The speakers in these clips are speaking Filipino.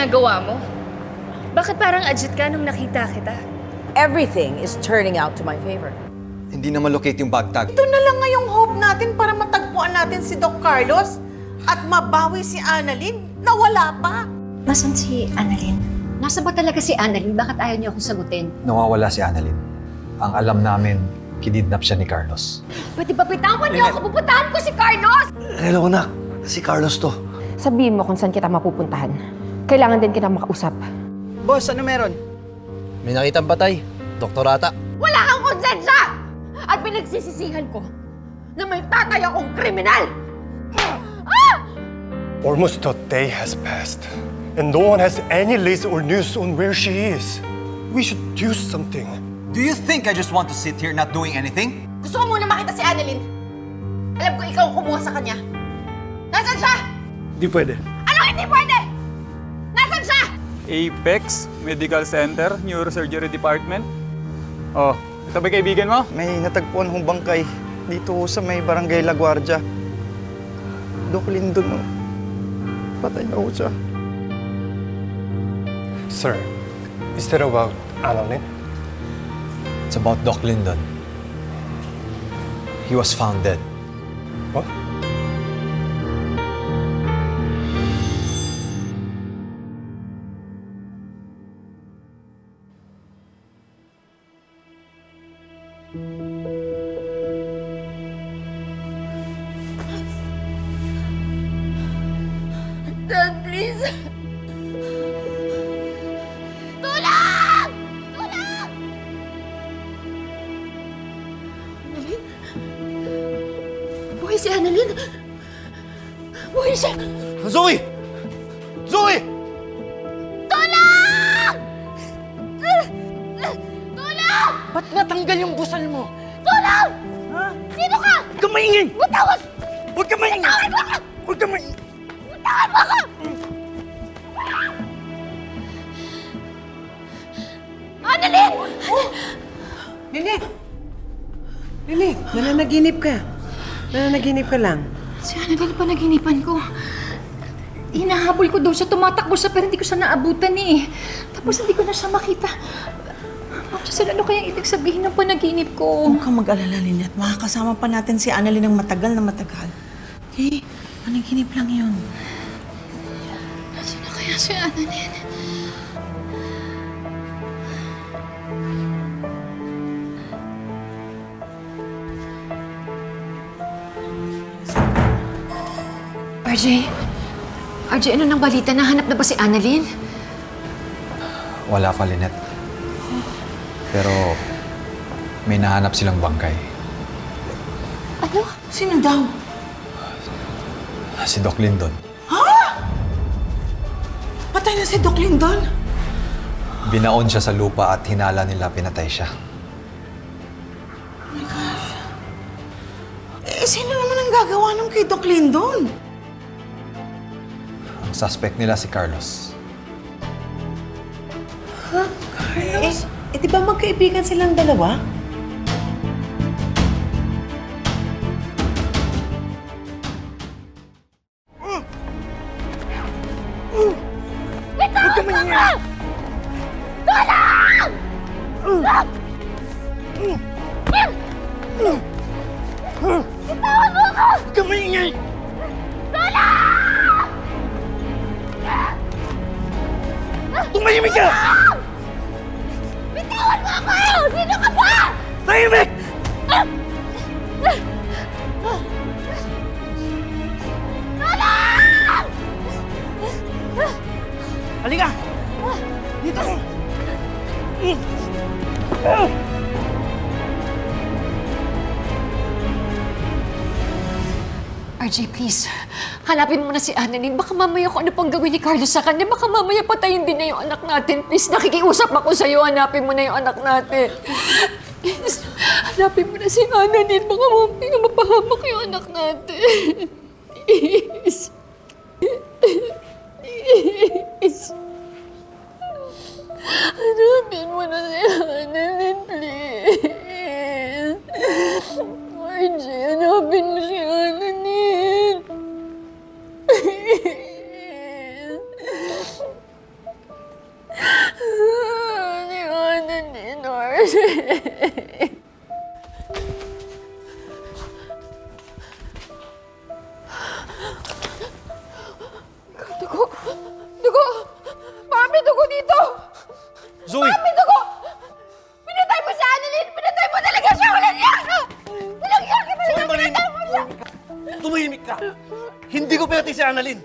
ginagawa mo? Bakit parang agit ka nung nakita kita? Everything is turning out to my favor. Hindi na malocate yung bag tag. Ito na lang nga yung hope natin para matagpuan natin si Doc Carlos at mabawi si Annalyn na wala pa. Nasaan si Annalyn? Nasa ba talaga si Annalyn? Bakit ayaw niyo akong sagutin? Nawawala si Annalyn. Ang alam namin, kinidnap siya ni Carlos. Pwede ba bitawan niyo ako? Pupuntahan ko si Carlos! Hello, anak. Si Carlos to. Sabihin mo kung saan kita mapupuntahan. Kailangan din kita makausap. Boss, ano meron? May nakitang patay. Doktorata. Wala kang konsensya! At pinagsisisihan ko na may tatay akong kriminal! Almost a day has passed, and no one has any leads or news on where she is. We should do something. Do you think I just want to sit here not doing anything? Gusto ko muna makita si Annalyn. Alam ko ikaw ang kumuha sa kanya. Nasaan siya? Di pwede. Anong hindi pwede? Nasaan siya? Apex Medical Center, Neurosurgery Department. Oh, ito ba kaibigan mo? May natagpuan hong bangkay dito sa may barangay La Guardia. Doc Lindon, no? Patay na ho siya. Sir, is that about Annalyn? It's about Doc Lindon. He was found dead. What? Dad, please. Tulong! Tulong! Annalyn? Buhay si Annalyn. Buhay siya. Zoe! Zoe! Tulong! Tulong! Ba't natanggal yung busal mo? Tulong! Ha? Sino ka? Huwag kang maingay! Butawag! Huwag kang maingay! Butawag mo ako! Huwag kang maingay! Butawag mo ako! Annalyn! Lilit! Lilit, nananaginip ka. Nananaginip ka lang. Si Annalyn pa naginipan ko. Hinahabol ko daw siya, tumatakbo siya pero hindi ko siya naabutan eh. Tapos hindi ko na siya makita. Sir, ano kayang ibig sabihin ng panaginip ko? Huwag kang mag-alala, Lynette. Makakasama pa natin si Annalyn ng matagal na matagal. Okay? Panaginip lang yun. Nasaan na kaya si Annalyn? RJ, ano nang balita? Nahanap na ba si Annalyn? Wala pa, Lynette. Pero may nahanap silang bangkay. Ano? Sino daw? Si Doc Lindon. Ha? Patay na si Doc Lindon? Binaon siya sa lupa at hinala nila pinatay siya. Oh my gosh. Eh, sino naman ang gagawa nung kay Doc Lindon? Ang suspect nila si Carlos. Ha? Carlos? Eh, di ba magkaibigan silang dalawa? Huwag ka maingay! Tulong! Bitawan mo ako! Huwag kang maingay! Tulong! Tumahimik ka! Bitawan mo ako! Sino ka ba? Tahimik! Tulong! Halika! Dito! RJ, please. Hanapin mo na si Annalyn. Baka mamaya kung ano pang gawin ni Carlos sa kanya. Baka mamaya patayin din na yung anak natin. Please, nakikiusap ako sa'yo. Hanapin mo na yung anak natin. Please, hanapin mo na si Annalyn. Baka mamaya mapahamak yung anak natin. Please. Please. Hanapin mo na si Annalyn, please. RJ, hanapin mo si Annalyn. Dugo! Dugo! Baka may dugo dito! Zoe! Baka may dugo! Pinatay mo si Annalyn! Pinatay mo talaga siya! Walang yaka! Walang yaka talaga! Zoe, manahimik! Pinatay mo siya! Tumahimik ka! Hindi ko pinatay si Annalyn!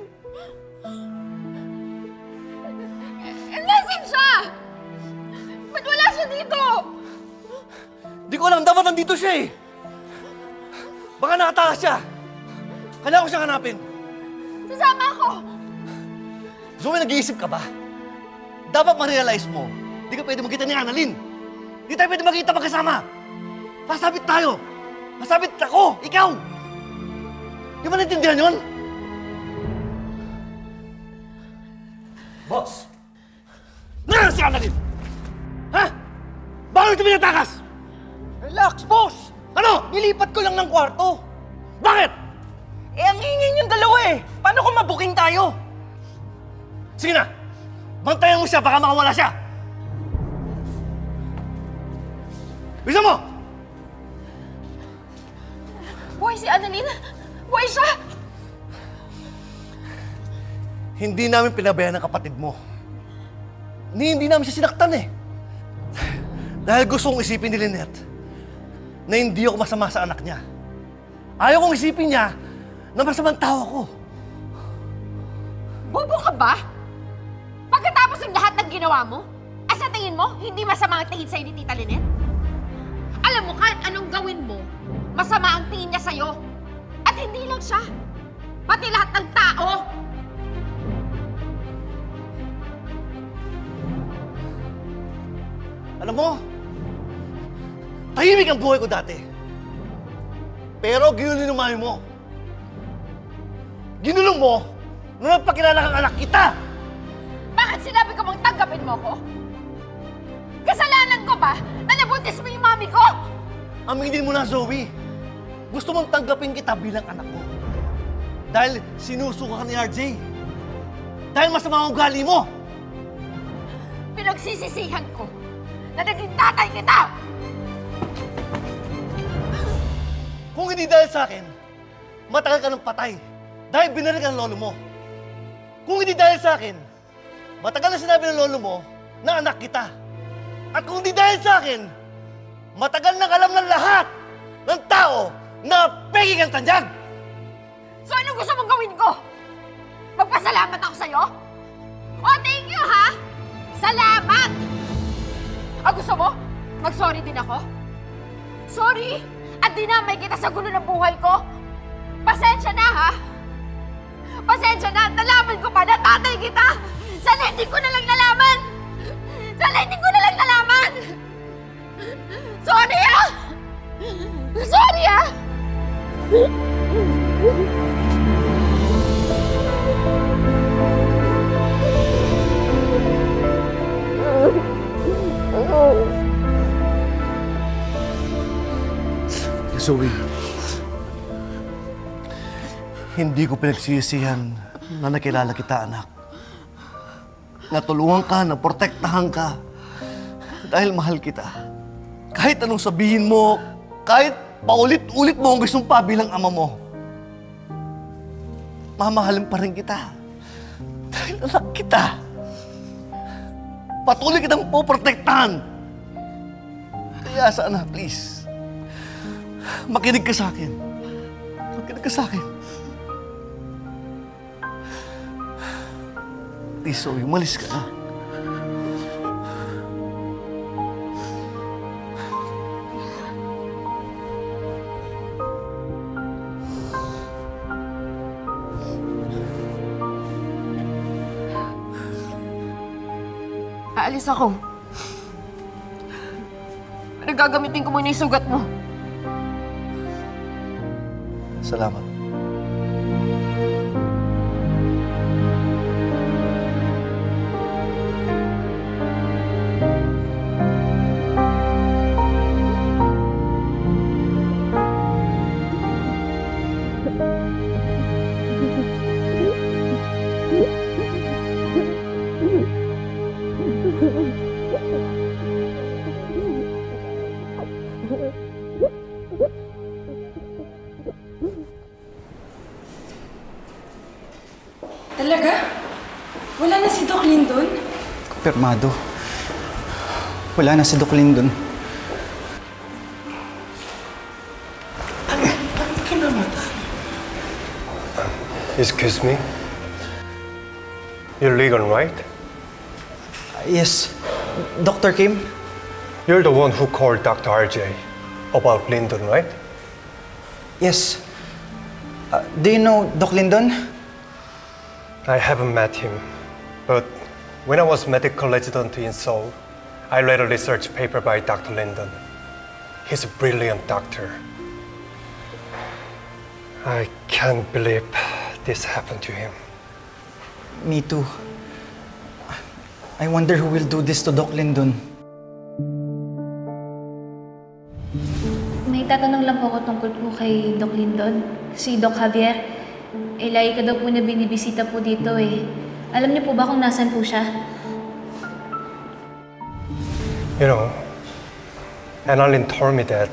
Nasaan siya? Ba't wala siya dito? Di ko alam, dapat nandito siya eh! Baka nakatakas siya! Kailangan ko siyang hanapin! Sasama ako! Zoe, nag-iisip ka ba? Dapat ma-realize mo, di ka pwede magkita ni Annalyn. Di tayo pwede magkita magkasama. Sasabit tayo. Sasabit ako, ikaw. Di ba naintindihan yun? Boss, nasaan si Annalyn? Ha? Bakit ito pinatakas? Relax, boss! Ano? Nilipat ko lang ng kwarto. Bakit? Eh, ang ingay yung dalawa eh. Paano kung mabuking tayo? Sige na, bantayan mo siya, baka makawala siya. Bisa mo! Buhay si Annalyn! Buhay siya! Hindi namin pinabayaan ng kapatid mo. Hindi namin siya sinaktan eh. Dahil gusto kong isipin ni Lynette na hindi ako masama sa anak niya. Ayaw kong isipin niya na masamang tao ako. Bobo ka ba? Pagkatapos ng lahat ng ginawa mo, sa tingin mo, hindi masama ang tingin sa'yo ni Tita Lynette? Alam mo, kahit anong gawin mo, masama ang tingin niya sa'yo. At hindi lang siya, pati lahat ng tao. Alam mo, tahimik ang buhay ko dati. Pero ginulong ng mami mo. Ginulong mo nung nagpakilala kang anak kita. Bakit sinabi ko bang tanggapin mo ko? Kasalanan ko ba na nabuntis mo yung mami ko? Aminin mo na, Zoe. Gusto mong tanggapin kita bilang anak ko. Dahil sinusuka ka ni RJ. Dahil masama ang ugali mo. Pinagsisisihan ko na naging tatay kita! Kung hindi dahil sa akin, matagal ka ng patay. Dahil binalik ang lolo mo. Kung hindi dahil sa akin, matagal na sinabi ng lolo mo na anak kita. At kung hindi dahil sa akin, matagal nang alam ng lahat ng tao na peging ang tandyag. So ano gusto mong gawin ko? Magpasalamat ako sa'yo? O thank you, ha? Salamat! Gusto mo? Mag-sorry din ako? Sorry! At dinamay kita sa gulo ng buhay ko? Pasensya na, ha? Pasensya na! Nalaman ko pa na tatay kita! Sana hindi ko na lang nalaman! Sana hindi ko na lang nalaman! Sorry, ha? Sorry, ha? Zoe, hindi ko pinagsisihan na nakilala kita, anak. Natulungan ka, naprotektahan ka. Dahil mahal kita. Kahit anong sabihin mo, kahit paulit-ulit mo ang gustong pa bilang ama mo, mamahalin pa rin kita. Dahil anak kita. Patuloy kitang poprotektahan. Kaya sana, please, makinig ka sa akin. Makinig ka sa akin. Please, Zoe, umalis ka na. Aalis ako. Nagagamitin ko muna yung sugat mo. Salamat. Talaga? Wala na si Doc Lindon? Kumpirmado. Wala na si Doc Lindon. Bakit ka namatay? Excuse me? You're Ligon, right? Yes. Dr. Kim? You're the one who called Dr. RJ about Lyndon, right? Yes. Do you know Doc Lindon? I haven't met him, but when I was medical resident in Seoul, I read a research paper by Dr. Lyndon. He's a brilliant doctor. I can't believe this happened to him. Me too. I wonder who will do this to Doc Lindon. May tatanong lang po ako tungkol po kay Doc Lindon. Si Doc Javier. Lagi ka daw po na binibisita po dito eh. Alam niyo po ba kung nasan po siya? You know, Annalyn told me that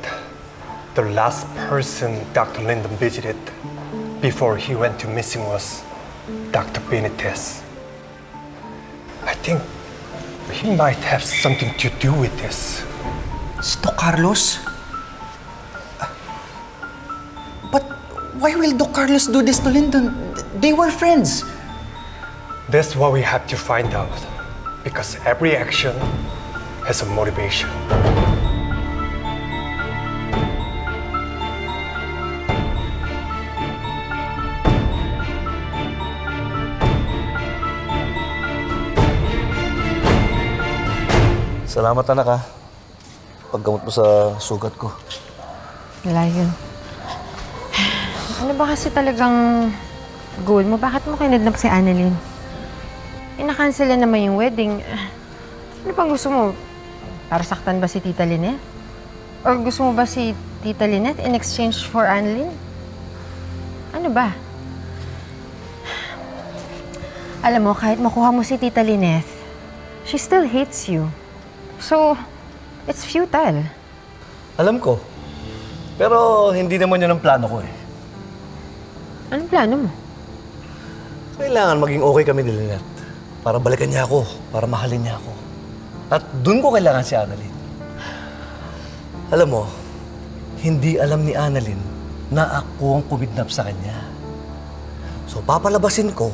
the last person Dr. Lyndon visited before he went to missing was Dr. Benitez. I think he might have something to do with this. Si Doc Carlos? But why will Doc Carlos do this to Lindon? They were friends. That's what we have to find out. Because every action has a motivation. Salamat anak ha. Paggamot mo sa sugat ko. Wala yun. Ano ba kasi talagang goal mo? Bakit mo kinidnap si Annalyn? Na-cancel na naman yung wedding. Ano pang gusto mo? Para saktan ba si Tita Lynette? Or gusto mo ba si Tita Lynette in exchange for Annalyn? Ano ba? Alam mo, kahit makuha mo si Tita Lynette, she still hates you. So, it's futile. Alam ko. Pero hindi naman yun ang plano ko eh. Anong plano mo? Kailangan maging okay kami ni Lynette. Para balikan niya ako. Para mahalin niya ako. At dun ko kailangan si Annalyn. Alam mo, hindi alam ni Annalyn na ako ang kumidnap sa kanya. So papalabasin ko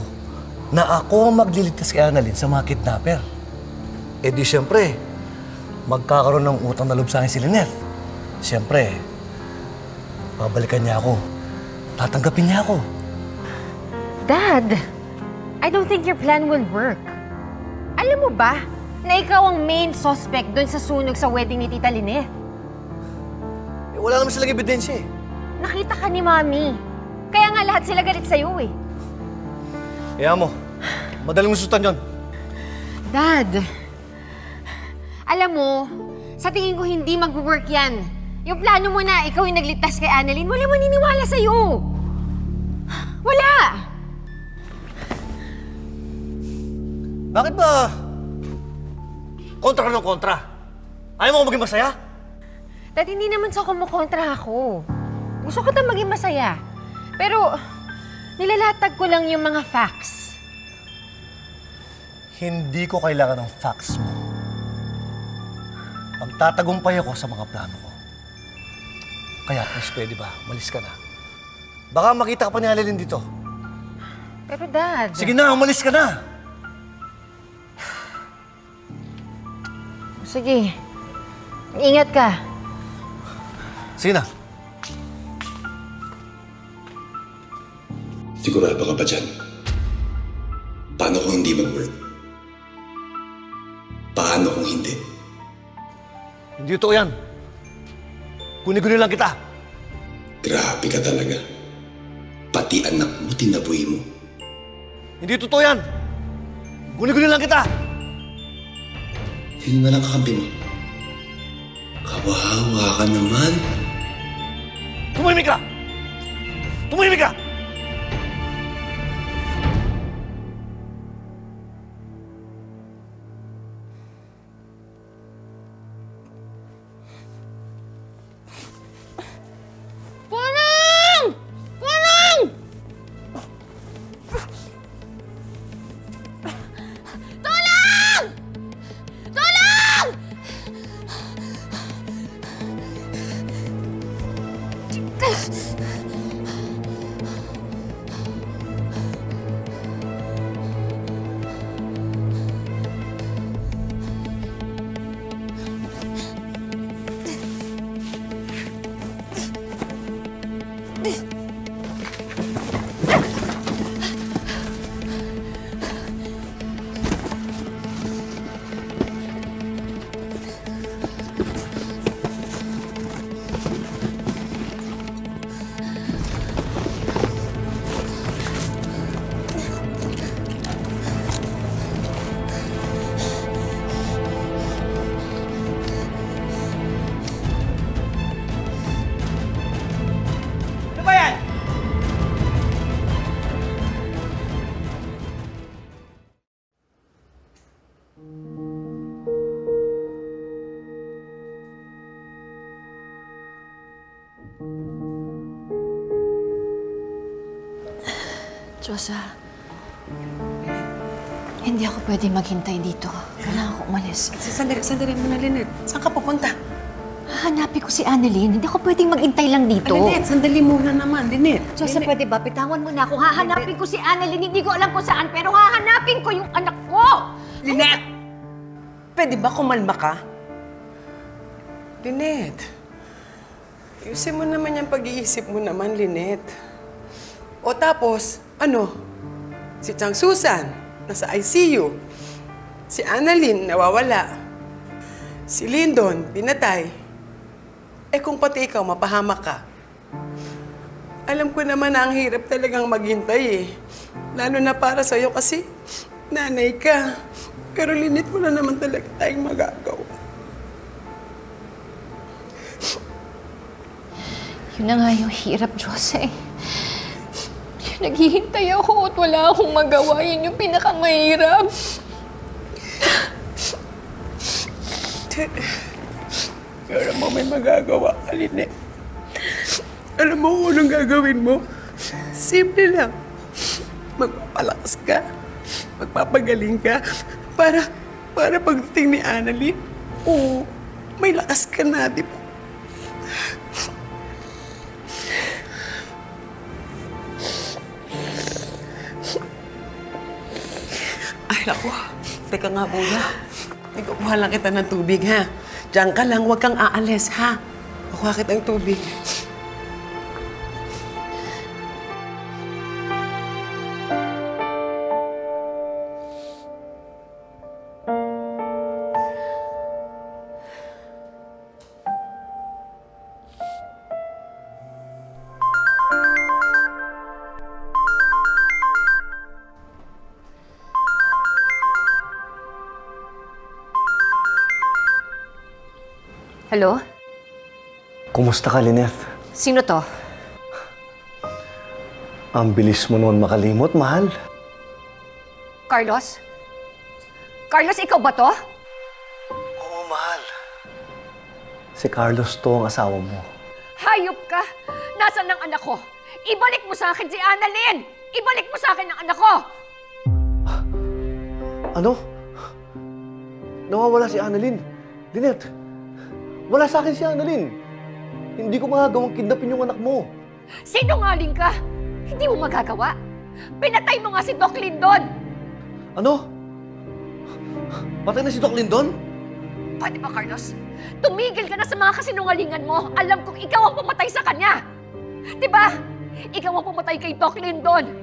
na ako ang magliligtas kay Annalyn sa mga kidnapper. Eh di siyempre, magkakaroon ng utang na loob sa akin si Lynette. Siyempre, babalikan niya ako. Tatanggapin niya ako. Dad, I don't think your plan will work. Alam mo ba na ikaw ang main suspect doon sa sunog sa wedding ni Tita Lynette? Eh, wala naman silang ebidensya eh. Nakita ka ni Mami. Kaya nga lahat sila galit sa'yo eh. Kaya mo, madaling musutan yun. Dad, alam mo, sa tingin ko hindi mag-work yan. Yung plano mo na ikaw yung nagligtas kay Annalyn, wala maniniwala sa'yo. Wala! Bakit ba kontra ka ng kontra? Ayaw mo ko maging masaya? Dad, hindi naman sa kumukontra ako. Gusto ko maging masaya. Pero, nilalatag ko lang yung mga facts. Hindi ko kailangan ng facts mo. Magtatagumpay ako sa mga plano ko. Kaya, please, pwede ba? Malis ka na. Baka makita ka pa ni Annalyn dito. Pero, Dad... Sige na, umalis ka na! Sige. Ingat ka. Sige na. Sigurado ka ba dyan? Paano kung hindi mag-work? Paano kung hindi? Hindi totoo yan. Guni-guni lang kita. Grabe ka talaga. Pati anak mo, tinaboy mo. Hindi totoo yan. Guni-guni lang kita. Sino na lang kakampi mo? Kawawa ka naman. Tumahimik ka! Tumahimik ka! Punang! Punang! Ano ba yan? Diyosa, hindi ako pwede maghintay dito. Kailangan ko umalis. Sandali muna, Lynette. Saan ka pupunta? Hahanapin ko si Annalyn. Hindi ako pwedeng maghintay lang dito. Lynette, sandali muna naman, Lynette. Diyosa, pwede ba? Bitawan mo na ako. Hahanapin ko si Annalyn. Hindi ko alam kung saan, pero hahanapin ko yung anak ko! Lynette! Pwede ba kumalma ka? Lynette, ayusin mo naman yung pag-iisip mo naman, Lynette. O tapos, ano? Si Chang Susan, nasa ICU. Si Annalyn, nawawala. Si Lyndon, pinatay. Eh kung pati ikaw, mapahamak ka. Alam ko naman na ang hirap talagang maghintay eh. Lalo na para sa'yo kasi nanay ka. Pero Lynette, wala naman talaga tayong magagawa. Yun na nga yung hirap, Diyosa eh. Naghihintay ako at wala akong magawa. Yun yung pinakamahirap. Pero mo may magagawa ka, Lynette. Alam mo kung anong gagawin mo? Simple lang. Magpapalakas ka. Magpapagaling ka. Para pagdating ni Annalyn, oo, may lakas ka na, di ba? Ay, naku. Teka nga, Buya. Ikukuha lang kita ng tubig, ha? Diyan ka lang, huwag kang aalis, ha? Kukuha kita ng tubig. Hello? Kumusta ka, Lynette? Sino to? Ang bilis mo noon makalimot, mahal. Carlos? Carlos, ikaw ba to? Oo, mahal. Si Carlos to ang asawa mo. Hayop ka! Nasaan ang anak ko? Ibalik mo sa akin si Annalyn! Ibalik mo sa akin ang anak ko! Ano? Nawawala si Annalyn. Lynette, wala sa akin si Annalyn. Hindi ko magagawang kidnapin yung anak mo. Sinungaling ka! Hindi mo magagawa. Pinatay mo nga si Doc Lyndon! Ano? Patay na si Doc Lyndon? Pwede ba, Carlos? Tumigil ka na sa mga kasinungalingan mo. Alam kong ikaw ang pumatay sa kanya. Diba? Ikaw ang pumatay kay Doc Lyndon.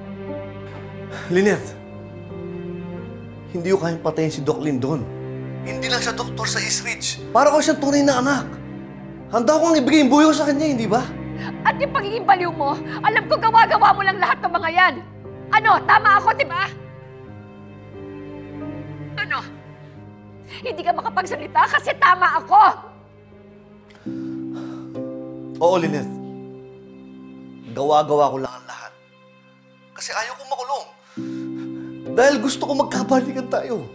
Lynette, hindi ko kayang patayin si Doc Lyndon. Hindi lang siya doktor sa East Ridge. Para ko siyang tunay na anak. Handa ko ang ibigay yung buhay ko sa kanya, hindi ba? At yung pagiging baliw mo, alam ko gawa-gawa mo lang lahat ng mga yan. Ano, tama ako, di ba? Ano? Hindi ka makapagsalita kasi tama ako. Oo, Lynette. Gawa-gawa ko lang ang lahat. Kasi ayaw kong makulong. Dahil gusto ko magkabalikan tayo.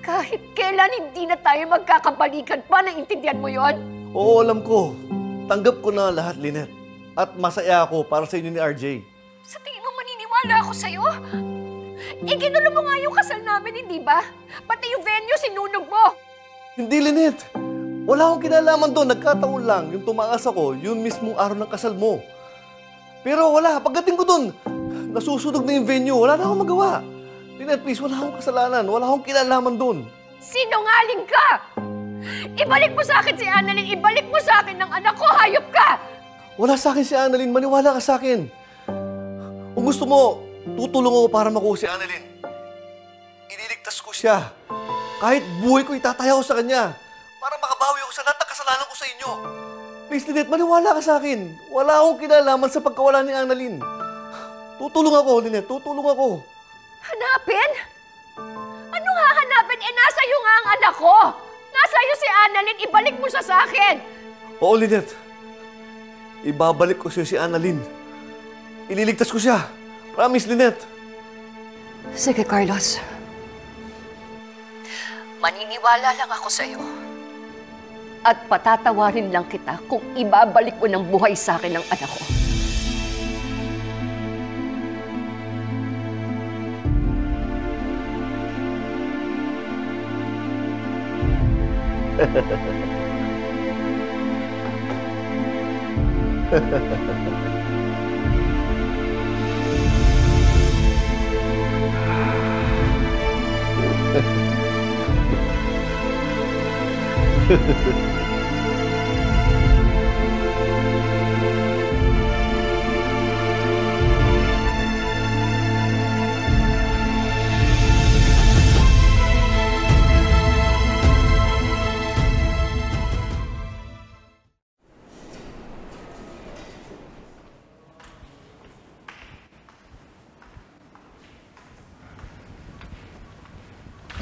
Kahit kailan hindi na tayo magkakabalikan pa, naiintindihan mo yon? Oo, alam ko. Tanggap ko na lahat, Lynette. At masaya ako para sa inyo ni RJ. Sa tingin mo maniniwala ako sa'yo? Ginulo mo nga yung kasal namin, hindi ba? Pati yung venue, sinunog mo. Hindi, Lynette. Wala akong kinalaman doon. Nagkataon lang. Yung tumakas ako, yun mismong araw ng kasal mo. Pero wala. Pagdating ko doon, nasusunog na yung venue. Wala na akong magawa. Lynette, please, wala akong kasalanan. Wala akong kinalaman doon. Sinungaling ka! Ibalik mo sa akin si Annalyn! Ibalik mo sa akin ng anak ko! Hayop ka! Wala sa akin si Annalyn. Maniwala ka sa akin. Kung gusto mo, tutulong ako para makuha si Annalyn. Ililigtas ko siya. Kahit buhay ko, itataya ko sa kanya. Para makabawi ako sa lahat ng kasalanan ko sa inyo. Please, Lynette, maniwala ka sa akin. Wala akong kinalaman sa pagkawala ni Annalyn. Tutulong ako, Lynette. Tutulong ako. Hanapin? Anong hahanapin? Nasa iyo nga ang anak ko! Nasa iyo si Annalyn! Ibalik mo siya sa akin! Oo, Lynette. Ibabalik ko siya si Annalyn. Ililigtas ko siya. Promise, Lynette. Sige, Carlos. Maniniwala lang ako sa iyo. At patatawarin lang kita kung ibabalik mo ng buhay sa akin ang anak ko.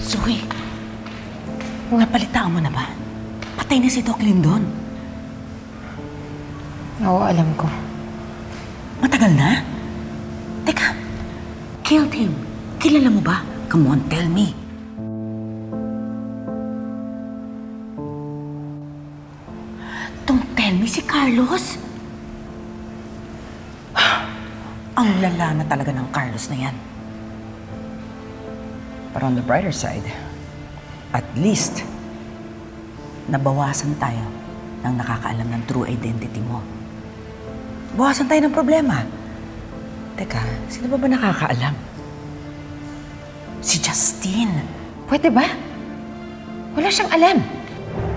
Zoe, napalitaan mo na ba? Patay na si Doc Lindon. Oo, alam ko. Matagal na? Teka, killed him. Kilala mo ba? Come on, tell me. Don't tell me si Carlos. Ang lala na talaga ng Carlos na yan. But on the brighter side, at least, nabawasan tayo ng nakakaalam ng true identity mo. Bawasan tayo ng problema. Teka, sino ba nakakaalam? Si Justine. Pwede ba? Wala siyang alam.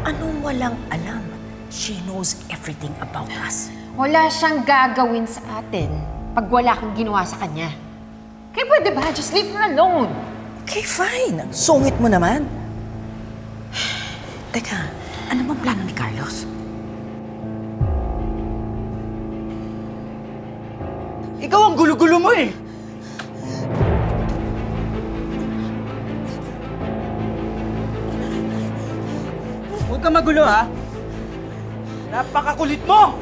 Anong walang alam? She knows everything about us. Wala siyang gagawin sa atin pag wala kang ginawa sa kanya. Kaya pwede ba? Just leave her alone. Okay, fine. Sungit mo naman. Teka, ano bang plano ni Carlos? Ikaw ang gulo-gulo mo eh! Huwag ka magulo ha! Napakakulit mo!